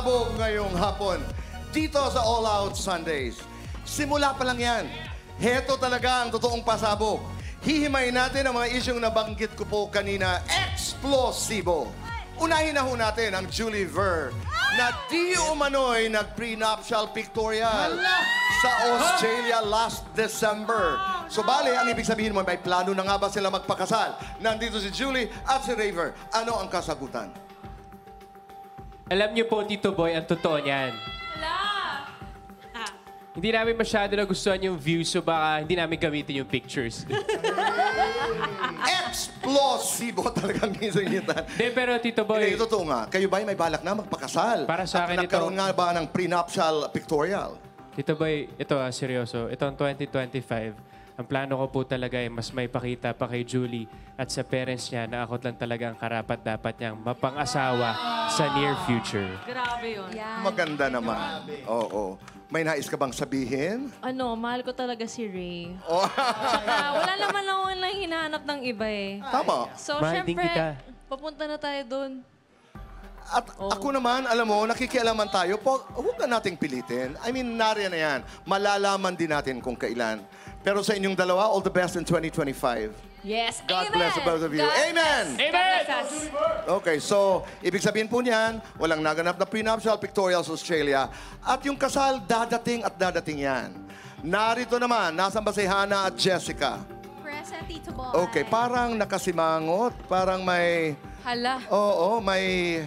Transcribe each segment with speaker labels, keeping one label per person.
Speaker 1: pasabog ngayong hapon dito sa All Out Sundays. Simula pa lang yan. Heto talaga ang totoong pasabog. Hihimayin natin ang mga isyong nabanggit ko po kanina. Explosibo. Unahin na ho natin ang Julie Ver na di umano'y nag-prenuptial pictorial sa Australia last December. So bale, ang ibig sabihin mo, may plano na nga ba sila magpakasal? Nandito si Julie at si Raver. Ano ang kasagutan?
Speaker 2: Alam niyo po, Tito Boy, ang totoo niyan. Hindi namin masyado nagustuhan yung views, so baka hindi namin gamitin yung pictures.
Speaker 1: Explosibo talagang gisingitan.
Speaker 2: Hindi, pero Tito Boy...
Speaker 1: Hindi, totoo nga. Kayo ba may balak na magpakasal?
Speaker 2: Para sa akin
Speaker 1: at nagkaroon nga ba ng prenuptial pictorial?
Speaker 2: Tito Boy, ito seryoso. Itong 2025, ang plano ko po talaga ay mas may pakita pa kay Julie at sa parents niya na ako lang talaga ang karapat-dapat niyang mapang-asawa sa near future.
Speaker 3: Grabe yun.
Speaker 1: Maganda naman. Oo. May nais ka bang sabihin?
Speaker 3: Mahal ko talaga si Ray.
Speaker 1: Oh.
Speaker 3: Wala naman ako nang hinahanap ng iba eh.
Speaker 1: Tama.
Speaker 3: So,
Speaker 2: Mahal din
Speaker 3: syempre,
Speaker 2: kita.
Speaker 3: papunta na tayo doon.
Speaker 1: At ako naman, alam mo, nakikialaman tayo. Huwag na nating pilitin. I mean, nariyan na yan. Malalaman din natin kung kailan. Pero sa inyong dalawa, all the best in 2025.
Speaker 3: Yes,
Speaker 1: God
Speaker 3: amen!
Speaker 1: bless the both of you. Amen!
Speaker 2: Amen!
Speaker 1: Okay, so, ibig sabihin po niyan, walang naganap na prenuptial pictorial sa Australia. At yung kasal, dadating at dadating yan. Narito naman, nasan ba si Hannah at Jessica?
Speaker 4: Present, Tito Boy.
Speaker 1: Okay, parang nakasimangot, parang may...
Speaker 3: Hala.
Speaker 1: Oo, may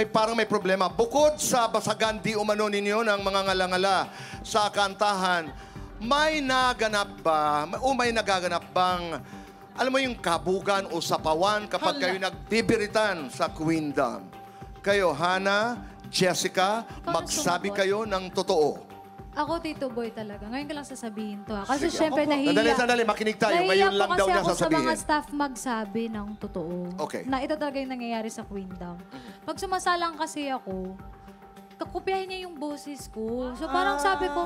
Speaker 1: parang may problema. Bukod sa basagan di umano ninyo ng mga ngalangala sa kantahan, may naganap ba, o may nagaganap bang, alam mo yung kabugan o sapawan kapag kayo nagbibiritan sa Queendom? Kayo, Hannah, Jessica, magsabi kayo ng totoo.
Speaker 4: Ako, Tito Boy talaga. Ngayon ko lang sasabihin to. Kasi
Speaker 1: Sige.
Speaker 4: syempre nahiya.
Speaker 1: Sandali, makinig tayo. Ngayon lang daw niya
Speaker 4: Nahiya po kasi ako sa
Speaker 1: sasabihin.
Speaker 4: mga staff magsabi ng totoo.
Speaker 1: Okay.
Speaker 4: Na ito talaga yung nangyayari sa Queendom. Pag sumasalang kasi ako, kakopyahin niya yung boses ko. So parang sabi ko,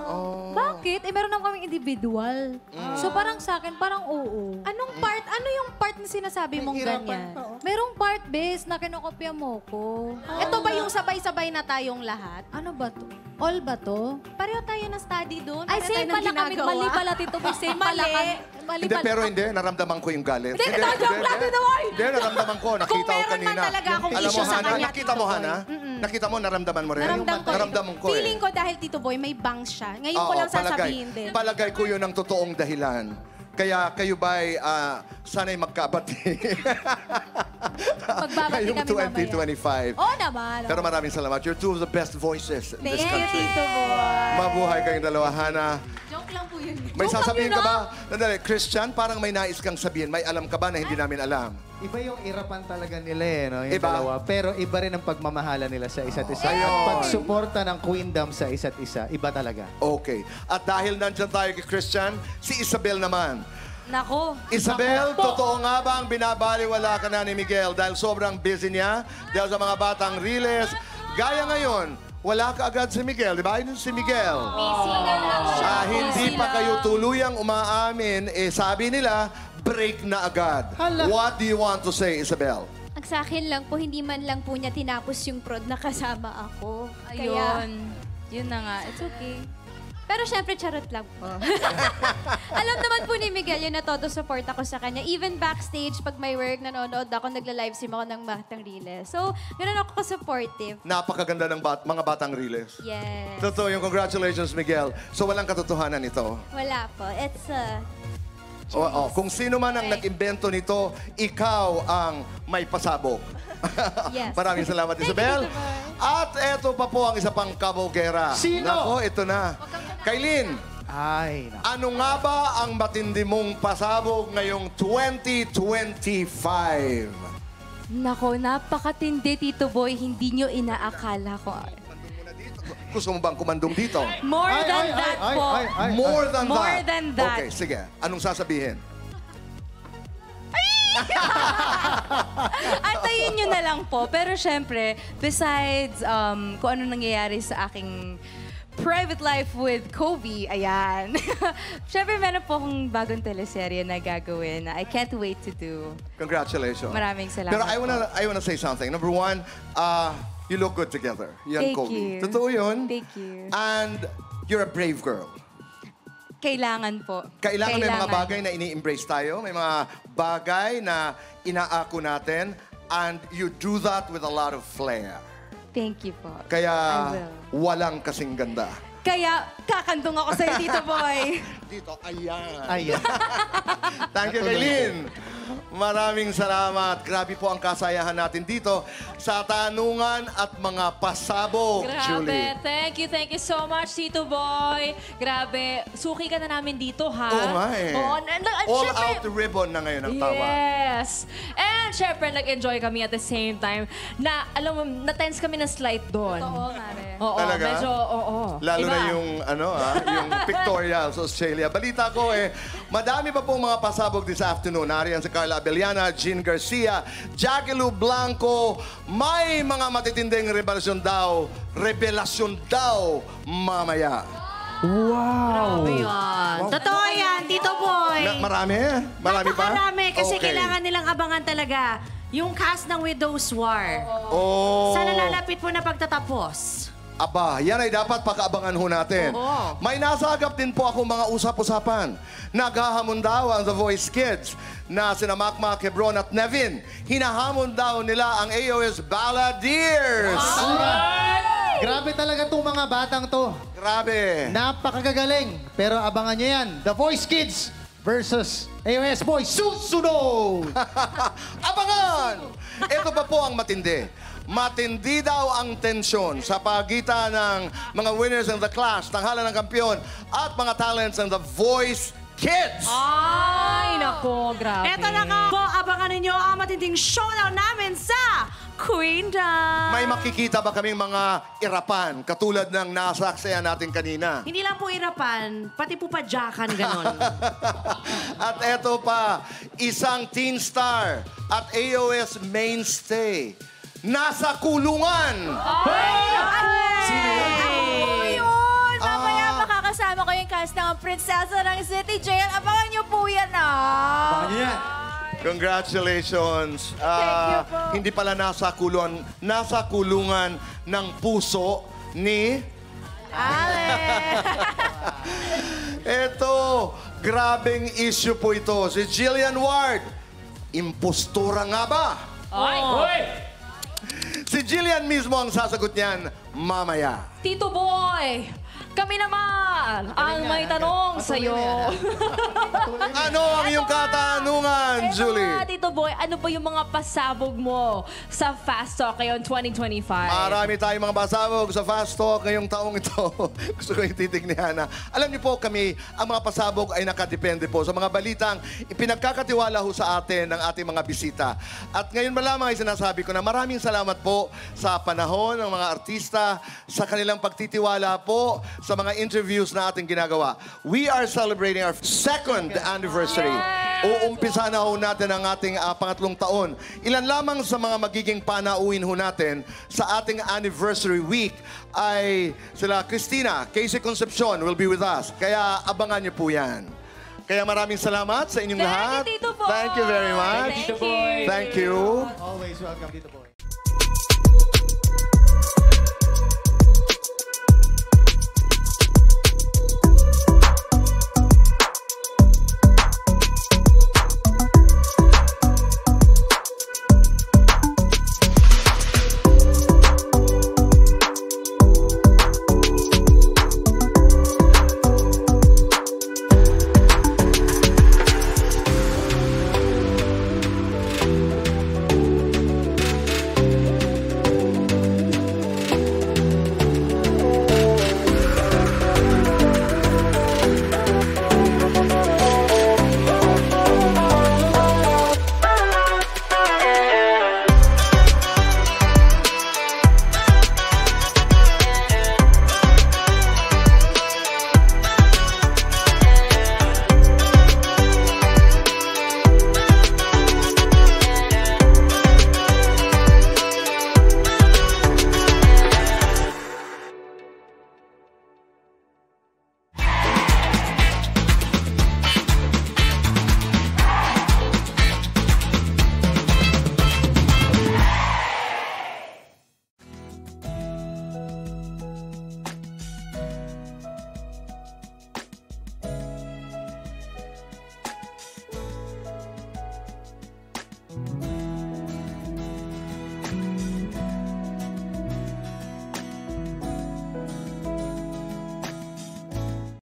Speaker 4: bakit? Eh meron naman kaming individual. So parang sa akin, parang oo. Ano yung part na sinasabi mong ganyan? Merong part, bes, na kinokopya mo ko.
Speaker 5: Ito ba yung sabay-sabay na tayong lahat?
Speaker 4: Ano ba to? All ba to?
Speaker 5: Pareho tayo na study doon.
Speaker 4: Ay, same pala kami. Mali pala, Tito Boy. Same pala kami. Mali
Speaker 1: Hindi,
Speaker 4: pala.
Speaker 1: pero hindi. Naramdaman ko yung galit.
Speaker 4: Hindi, joke lang, Tito Boy.
Speaker 1: Hindi, naramdaman ko. Nakita ko
Speaker 5: meron man
Speaker 1: kanina.
Speaker 5: talaga akong
Speaker 1: Alam mo,
Speaker 5: issue sa
Speaker 1: Hannah,
Speaker 5: kanya,
Speaker 1: nakita mo,
Speaker 5: Tito Boy.
Speaker 1: Hannah? Nakita mo, naramdaman mo rin? Naramdaman ko eh.
Speaker 5: Feeling ko dahil Tito Boy, may bangs siya. Ngayon ko
Speaker 1: Oo,
Speaker 5: lang sasabihin din.
Speaker 1: Palagay ko yun ang totoong dahilan. Kaya kayo ba'y sana'y magkabati?
Speaker 4: Magbabati
Speaker 1: Ngayong
Speaker 4: kami
Speaker 1: 2025.
Speaker 4: Oo naman.
Speaker 1: Pero maraming salamat. You're two of the best voices in this country.
Speaker 4: Tito Boy.
Speaker 1: Mabuhay kayong dalawa, Hannah.
Speaker 5: Joke lang po yun.
Speaker 1: May sasabihin ka ba? Nandali, Christian, parang may nais kang sabihin. May alam ka ba na hindi namin alam?
Speaker 6: Iba yung irapan talaga nila eh, no? Yung
Speaker 1: Iba?
Speaker 6: dalawa. Pero iba rin ang pagmamahala nila sa isa't isa.
Speaker 1: Ayun.
Speaker 6: At pagsuporta ng Queendom sa isa't isa, iba talaga.
Speaker 1: Okay. At dahil nandyan tayo kay Christian, si Isabel naman.
Speaker 3: Nako.
Speaker 1: Isabel, totoo nga ba ang binabaliwala ka na ni Miguel dahil sobrang busy niya? Dahil sa mga batang riles. Gaya ngayon, wala ka agad si Miguel. Di ba? Yun si Miguel. Hindi pa kayo tuluyang umaamin. Eh, sabi nila, break na agad. What do you want to say, Isabel?
Speaker 7: Ang sa akin lang po, hindi man lang po niya tinapos yung prod na kasama ako.
Speaker 3: Ayun. Yun na nga. It's okay.
Speaker 7: Pero syempre, charot lang po. Alam naman po ni Miguel yun na todo support ako sa kanya. Even backstage, pag may work, nanonood ako, nagla-livestream ako ng Batang Riles. So, ganoon ako ka-supportive.
Speaker 1: Napakaganda ng mga batang riles.
Speaker 7: Yes.
Speaker 1: Totoo yung congratulations, Miguel. So, walang katotohanan ito.
Speaker 7: Wala po. It's
Speaker 1: Kung sino man ang nag-imbento nito, ikaw ang may pasabog.
Speaker 7: Yes.
Speaker 1: Maraming salamat, Isabel. At eto pa po ang isa pang kabogera.
Speaker 6: Sino?
Speaker 1: Nako, ito na. Kailin,
Speaker 6: Ay, naku.
Speaker 1: ano nga ba ang matindi mong pasabog ngayong 2025?
Speaker 3: Nako, napakatindi, Tito Boy. Hindi nyo inaakala ko.
Speaker 1: Gusto mo bang kumandong dito?
Speaker 3: More than that po.
Speaker 1: More than that.
Speaker 3: More than that.
Speaker 1: Okay, sige. Anong sasabihin?
Speaker 3: Antayin nyo na lang po. Pero syempre, besides kung ano nangyayari sa aking private life with Kobe, ayan. Syempre, meron po akong bagong teleserye na gagawin na I can't wait to do.
Speaker 1: Congratulations.
Speaker 3: Maraming salamat
Speaker 1: Pero I wanna say something. Number one, You look good together. You and
Speaker 3: Thank
Speaker 1: Kobe.
Speaker 3: you.
Speaker 1: Totoo yun.
Speaker 3: Thank you.
Speaker 1: And you're a brave girl.
Speaker 3: Kailangan po.
Speaker 1: Kailangan may mga bagay na ini-embrace tayo. May mga bagay na inaako natin. And you do that with a lot of flair.
Speaker 3: Thank you po.
Speaker 1: Kaya
Speaker 3: I will.
Speaker 1: walang kasing ganda.
Speaker 3: Kaya kakandong ako sa'yo, Tito Boy.
Speaker 1: Dito, ayan.
Speaker 6: Ayan.
Speaker 1: Thank you, Kaylin. Maraming salamat. Grabe po ang kasayahan natin dito sa tanungan at mga pasabog, Julie.
Speaker 8: Grabe. Thank you so much, Tito Boy. Grabe. Suki ka na namin dito, ha?
Speaker 1: Oo nga eh.
Speaker 8: Oo,
Speaker 1: All out the ribbon na ngayon ang tawa.
Speaker 8: Yes. And syempre, nag-enjoy kami at the same time na, alam mo, na-tense kami ng slight doon.
Speaker 3: Oo, Mare.
Speaker 8: Oo,
Speaker 1: Talaga?
Speaker 8: medyo, oo.
Speaker 1: Lalo
Speaker 8: Iba.
Speaker 1: na yung, yung pictorial sa Australia. Balita ko madami pa pong mga pasabog this afternoon. Nariyan si Carla Abellana, Jean Garcia, Jackie Lou Blanco. May mga matitinding revelasyon daw mamaya.
Speaker 9: Totoo yan, Tito Boy.
Speaker 1: Marami? Marami pa?
Speaker 9: Napakarami kasi
Speaker 1: Okay.
Speaker 9: kailangan nilang abangan talaga yung cast ng Widow's War.
Speaker 1: Oh.
Speaker 9: Sa nalalapit po na pagtatapos.
Speaker 1: Aba, yan ay dapat pakaabangan ho natin.
Speaker 9: Oo.
Speaker 1: May nasagap din po ako mga usap-usapan. Naghahamon daw ang The Voice Kids na sina Macmac, Hebron at Nevin. Hinahamon daw nila ang AOS Balladeers.
Speaker 6: Grabe talaga itong mga batang to.
Speaker 1: Grabe.
Speaker 6: Napakagagaling. Pero abangan nyo yan. The Voice Kids versus AOS Boys. Susunod!
Speaker 1: Abangan! Ito pa po ang matindi. Matindi daw ang tensyon sa pagitan ng mga winners in the class, tanghalan ng kampiyon, at mga talents in The Voice Kids.
Speaker 8: Ay, nako, grabe.
Speaker 9: Eto na nga po, abangan ninyo ang matinding showdown namin sa Queendom.
Speaker 1: May makikita ba kaming mga irapan katulad ng nasaksihan natin kanina?
Speaker 9: Hindi lang po irapan, pati po padyakan ganon.
Speaker 1: At eto pa, isang teen star at AOS mainstay. Nasa kulungan!
Speaker 3: Sino yun? Mamaya makakasama ko yung cast ng Prinsesa ng City Jail. Abangan niyo po yan,
Speaker 6: Abangan nyo yan.
Speaker 1: Congratulations. Hindi pala nasa kulungan ng puso ni... Eto, grabeng issue po ito. Si Jillian Ward, impostura nga ba?
Speaker 8: Ay!
Speaker 1: Si Jillian mismo ang sasagot niyan mamaya.
Speaker 8: Tito Boy, kami naman ang may tanong sa'yo.
Speaker 1: Ano ang iyong katanungan,
Speaker 8: Eto
Speaker 1: Julie?
Speaker 8: nga, Tito Boy, ano ba yung mga pasabog mo sa Fast Talk ngayon 2025?
Speaker 1: Marami tayong mga pasabog sa Fast Talk ngayong taong ito. Gusto ko yung titig ni Hana. Alam niyo po kami, ang mga pasabog ay nakadepende po sa mga balitang ipinagkakatiwala ho sa atin ng ating mga bisita. At ngayon ba lamang ay sinasabi ko na maraming salamat po sa panahon ng mga artista, sa kanilang pagtitiwala po sa mga interviews na ating ginagawa. We are celebrating our second anniversary. Uumpisa na ho natin ang ating pangatlong taon. Ilan lamang sa mga magiging panauhin ho natin sa ating anniversary week ay sila Christina, Casey Concepcion will be with us. Kaya abangan niyo po yan. Kaya maraming salamat sa inyong lahat.
Speaker 8: Thank you, Tito Boy.
Speaker 1: Thank you very much.
Speaker 8: Thank you.
Speaker 1: Thank you.
Speaker 6: Always welcome, Tito Boy.